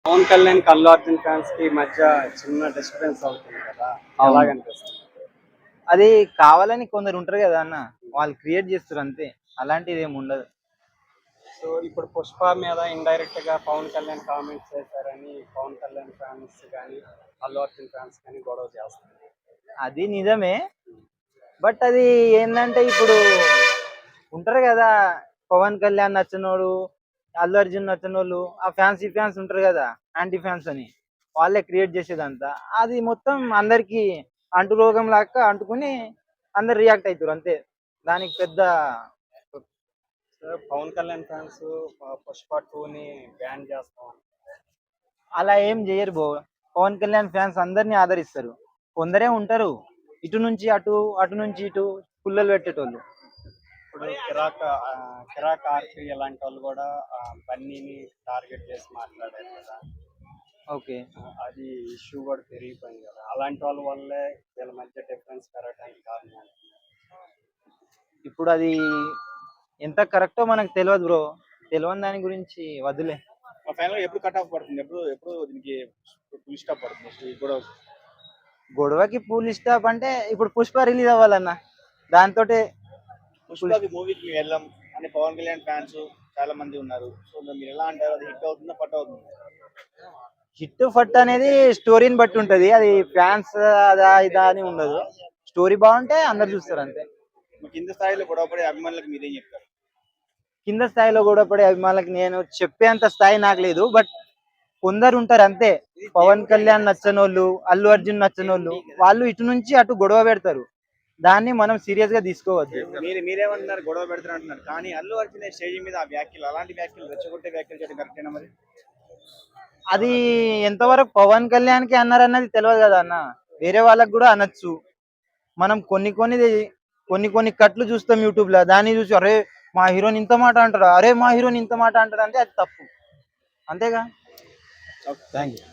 Pawan Kalyan Allu Arjun fans కి మధ్య చిన్న డిస్టర్బెన్స్ అవుతుంది కదా, ఎలాగనిపిస్తుంది? అది కావాలని కొందరు ఉంటారు కదా అన్న, వాళ్ళు క్రియేట్ చేస్తారు అంతే. అలాంటిది ఏమి ఉండదు. సో ఇప్పుడు పుష్ప మీద ఇండైరెక్ట్ గా పవన్ కళ్యాణ్ కామెంట్స్ చేశారని పవన్ కళ్యాణ్ ఫ్యాన్స్ కానీ అల్లు అర్జున్ ఫ్యాన్స్ కానీ గొడవ చేస్తారు. అది నిజమే. బట్ అది ఏంటంటే ఇప్పుడు ఉంటారు కదా, పవన్ కళ్యాణ్ నచ్చినోడు, అల్లు అర్జున్ నచ్చినోళ్ళు, ఆ ఫ్యాన్స్ ఈ ఫ్యాన్స్ ఉంటారు కదా, యాంటీ ఫ్యాన్స్ అని, వాళ్ళే క్రియేట్ చేసేదంతా. అది మొత్తం అందరికి అంటు రోగం లాగా అంటుకుని అందరు రియాక్ట్ అవుతారు అంతే. దానికి పెద్ద సో పవన్ కళ్యాణ్ ఫ్యాన్స్ పుష్ప 2ని బ్యాన్ చేస్తాం. అలా ఏం చేయరు బో. పవన్ కళ్యాణ్ ఫ్యాన్స్ అందరినీ ఆదరిస్తారు. కొందరే ఉంటారు ఇటు నుంచి అటు, అటు నుంచి ఇటు పుల్లలు పెట్టేటోళ్ళు. ఇప్పుడు కిరాక్ ఆర్పి ఇలాంటి వాళ్ళు కూడా బన్నీని టార్గెట్ చేసి మాట్లాడారు కదా. ఓకే. అది ఇష్యూ కూడా పెరిగిపోయింది కదా, అలాంటి వాళ్ళ వల్లే వీళ్ళ మధ్య డిఫరెన్స్ పెరగడానికి కారణం. ఇప్పుడు అది ఎంత కరెక్టో మనకు తెలియదు బ్రో. తెలియని దాని గురించి వదిలే. ఫైనల్ ఎప్పుడు కట్ ఆఫ్ పడుతుంది, ఎప్పుడు ఎప్పుడు దీనికి ఫుల్ స్టాప్ పడుతుంది కూడా? గొడవకి ఫుల్ స్టాప్ అంటే ఇప్పుడు పుష్ప రిలీజ్ అవ్వాలన్న, దాంతో పుష్పకి మూవీకి వెళ్ళాం అని పవన్ కళ్యాణ్ ఫ్యాన్స్ చాలా మంది ఉన్నారు. సో మీరు ఎలా అంటారు, అది హిట్ అవుతుందా ఫట్ అవుతుందా? హిట్ ఫట్ అనేది స్టోరీని బట్టి ఉంటది. అది ఫ్యాన్స్ అదా ఇదా అని ఉండదు. స్టోరీ బాగుంటే అందరు చూస్తారు అంతే. కింద స్థాయిలో గొడవపడే అభిమానులకు మీరేం చెప్తారు? కింద స్థాయిలో కూడా పడే అభిమానులకు నేను చెప్పేంత స్థాయి నాకు లేదు. బట్ కొందరు ఉంటారు అంతే, పవన్ కళ్యాణ్ నచ్చనోళ్ళు, అల్లు అర్జున్ నచ్చనోళ్ళు, వాళ్ళు ఇటు నుంచి అటు గొడవ పెడతారు. దాన్ని మనం సీరియస్ గా తీసుకోవద్దు. మీరేమంటున్నారు, గొడవ పెడతారు అంటున్నారు, కానీ అల్లు అర్జున్ స్టేజ్ మీద ఆ వ్యాఖ్యలు, అలాంటి వ్యాఖ్యలు, రెచ్చగొట్టే వ్యాఖ్యలు చేయడం కరెక్టేనా మరి? అది ఎంతవరకు పవన్ కళ్యాణ్ కి అన్నారన్నది తెలియదు కదా అన్న. వేరే వాళ్ళకి కూడా అనొచ్చు. మనం కొన్ని కట్లు చూస్తాం యూట్యూబ్ లో, దాన్ని చూసి అరే మా హీరోని ఇంత మాట అంటారా, అరే మా హీరోని ఇంత మాట అంటారా అంటే అది తప్పు. అంతేగా. Thank you.